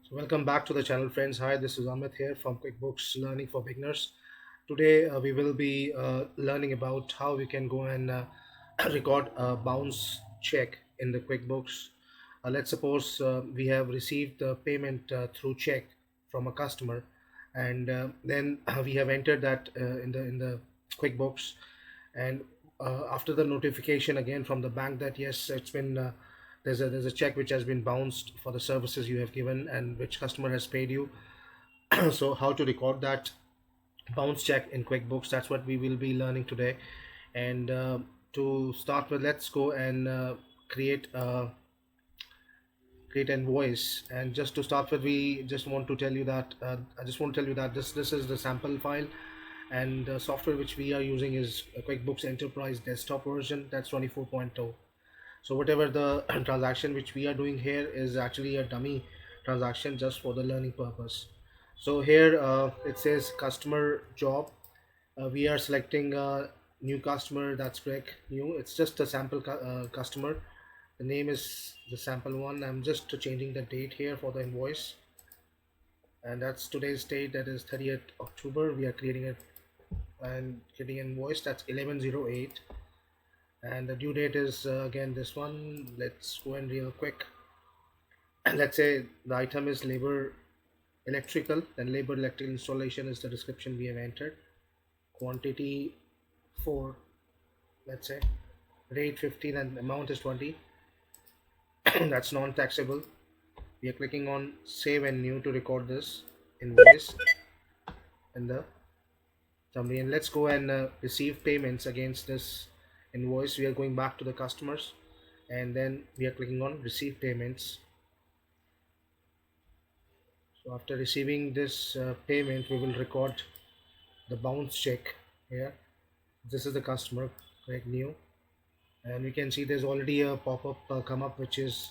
So welcome back to the channel, friends. Hi, this is Amit here from QuickBooks Learning for Beginners. Today we will be learning about how we can go and record a bounce check in the QuickBooks. Let's suppose we have received the payment through check from a customer, and then we have entered that in the QuickBooks, and after the notification again from the bank that yes, it's been there's a check which has been bounced for the services you have given and which customer has paid you. So how to record that bounce check in QuickBooks, that's what we will be learning today. And to start with, let's go and create an invoice. And just to start with, we just want to tell you that I just want to tell you that this is the sample file, and the software which we are using is QuickBooks Enterprise Desktop version, that's 24.0. So whatever the transaction which we are doing here is actually a dummy transaction just for the learning purpose. So here it says customer job. We are selecting a new customer, that's correct, new. It's just a sample customer. The name is the sample one. I'm just changing the date here for the invoice, and that's today's date, that is 30th October. We are creating it and getting invoice, that's 1108, and the due date is again this one. Let's go and real quick. Let's say the item is labor electrical, then labor electrical installation is the description we have entered. Quantity 4, let's say. Rate 15 and amount is 20. That's non-taxable. We are clicking on save and new to record this invoice in the summary, and let's go and receive payments against this invoice. We are going back to the customers, and then we are clicking on receive payments. So after receiving this payment, we will record the bounce check here. This is the customer, click new, and we can see there's already a pop-up come up which is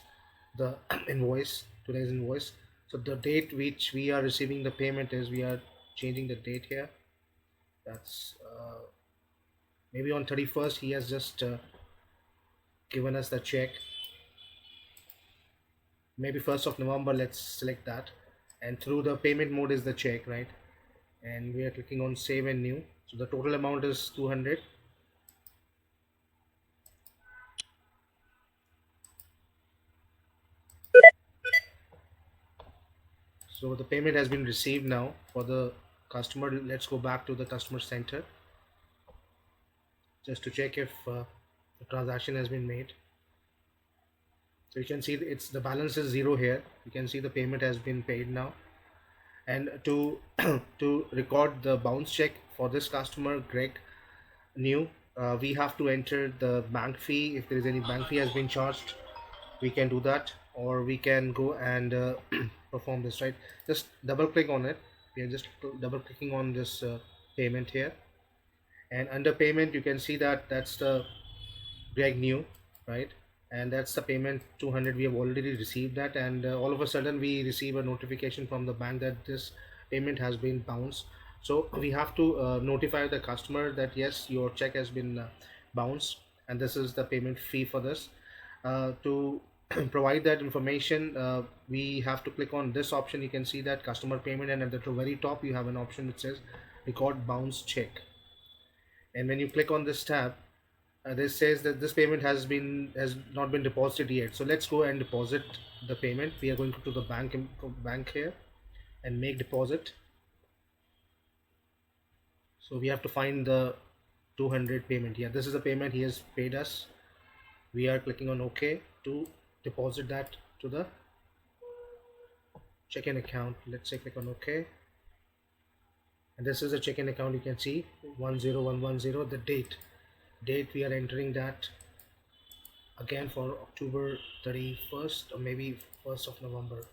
the invoice, today's invoice. So the date which we are receiving the payment is, we are changing the date here. That's maybe on 31st he has just given us the check. Maybe 1st of November, let's select that. And through the payment mode is the check, right? And we are clicking on save and new. So the total amount is 200. So the payment has been received now for the customer. Let's go back to the customer center just to check if the transaction has been made. So you can see it's the balance is 0 here. You can see the payment has been paid now. And to to record the bounce check for this customer, Greg new, we have to enter the bank fee. If there is any bank fee has been charged, we can do that, or we can go and perform this, right? Just double click on it. We are just double clicking on this payment here, and under payment you can see that that's the Greg new, right? And that's the payment 200. We have already received that, and all of a sudden we receive a notification from the bank that this payment has been bounced. So we have to notify the customer that yes, your check has been bounced, and this is the payment fee for this. To provide that information, we have to click on this option. You can see that customer payment, and at the very top you have an option which says record bounce check. And when you click on this tab, this says that this payment has not been deposited yet. So let's go and deposit the payment. We are going to the bank here and make deposit. So we have to find the 200 payment. Yeah, this is the payment he has paid us. We are clicking on OK to deposit that to the check-in account. Let's say click on OK, and this is a check-in account. You can see 10110. The date we are entering that again for October 31st, or maybe 1st of November.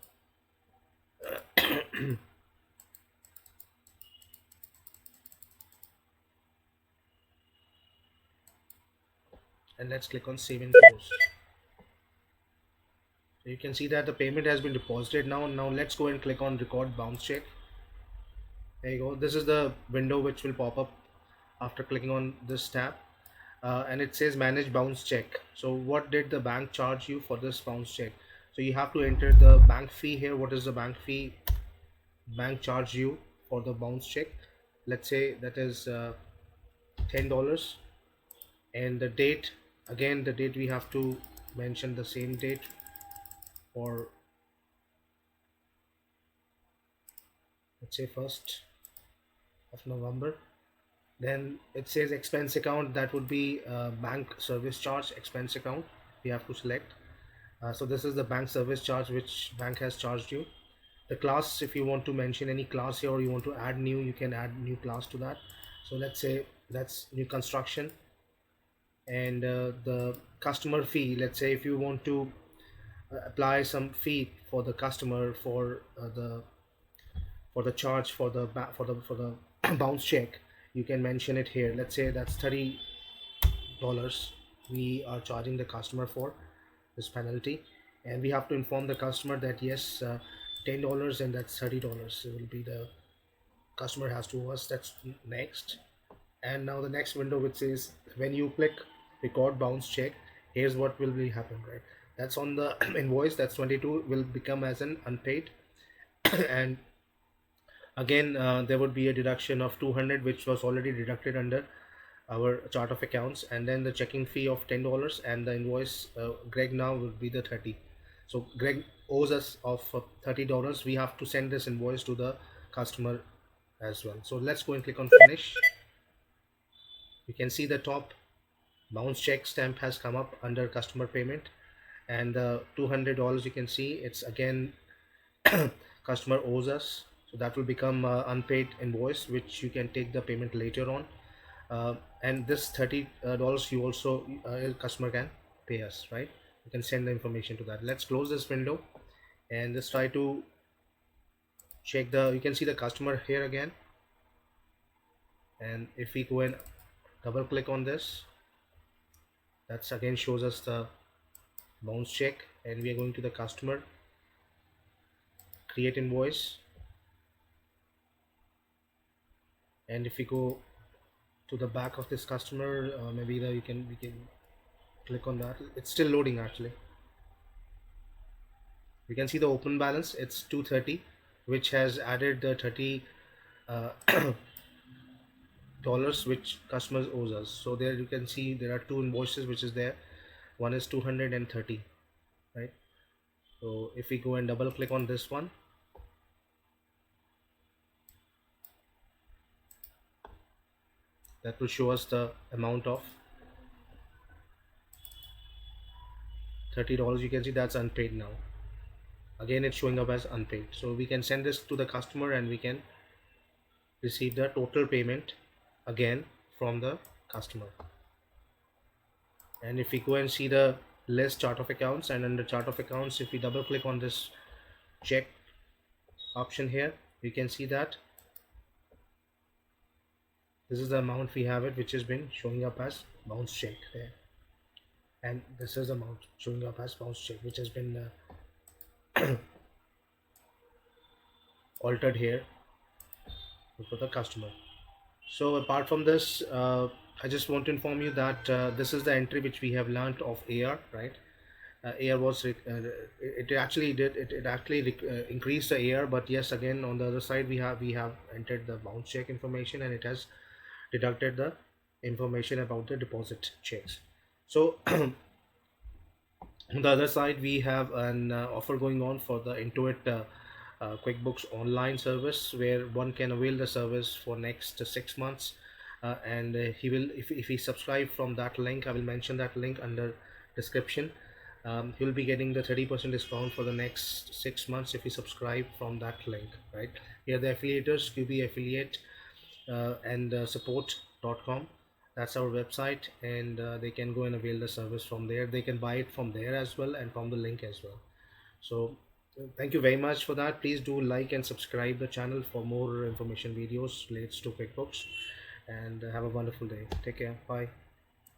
And let's click on save and close. So you can see that the payment has been deposited now let's go and click on record bounce check. There you go. This is the window which will pop up after clicking on this tab, and it says manage bounce check. So what did the bank charge you for this bounce check? So you have to enter the bank fee here. What is the bank fee bank charge you for the bounce check? Let's say that is $10. And the date, again the date we have to mention the same date for, let's say 1st of November. Then it says expense account, that would be bank service charge expense account we have to select. So this is the bank service charge which bank has charged you. The class, if you want to mention any class here or you want to add new, you can add new class to that. So let's say that's new construction. And the customer fee, let's say if you want to apply some fee for the customer for the charge for the bounce check, you can mention it here. Let's say that's $30 we are charging the customer for this penalty, and we have to inform the customer that yes, $10 and that's $30 it will be the customer has to owe us. That's next. And now the next window which says when you click record bounce check, here's what will be happen, right? That's on the invoice, that's 22 will become as an unpaid. And again there would be a deduction of 200 which was already deducted under our chart of accounts, and then the checking fee of $10, and the invoice Greg now would be the 30. So Greg owes us of $30. We have to send this invoice to the customer as well. So let's go and click on finish. You can see the top bounce check stamp has come up under customer payment, and the $200 you can see it's again customer owes us, so that will become unpaid invoice which you can take the payment later on. And this $30 you also customer can pay us, right? You can send the information to that. Let's close this window and let's try to check the, you can see the customer here again, and if we go and double click on this, that's again shows us the bounce check, and we are going to the customer, create invoice, and if we go to the back of this customer, maybe we can click on that. It's still loading actually. You can see the open balance, it's 230, which has added the 30 dollars which customers owes us. So there you can see there are two invoices which is there. One is 230, right? So if we go and double click on this one, that will show us the amount of $30. You can see that's unpaid now. Again it's showing up as unpaid, so we can send this to the customer and we can receive the total payment again from the customer. And if we go and see the list chart of accounts, and under chart of accounts, if we double click on this check option here, you can see that this is the amount we have it, which has been showing up as bounce check there, and this is the amount showing up as bounce check which has been altered here for the customer. So apart from this, I just want to inform you that this is the entry which we have learned of AR, right? AR was it actually increased the AR, but yes, again on the other side we have entered the bounce check information, and it has deducted the information about the deposit checks. So on the other side we have an offer going on for the Intuit QuickBooks online service, where one can avail the service for next 6 months, and he will, if he subscribe from that link, I will mention that link under description. He'll be getting the 30% discount for the next 6 months if he subscribe from that link, right? Here the affiliators, QB affiliate and support.com, that's our website, and they can go and avail the service from there. They can buy it from there as well and from the link as well. So thank you very much for that. Please do like and subscribe the channel for more information videos related to QuickBooks, and have a wonderful day. Take care. Bye.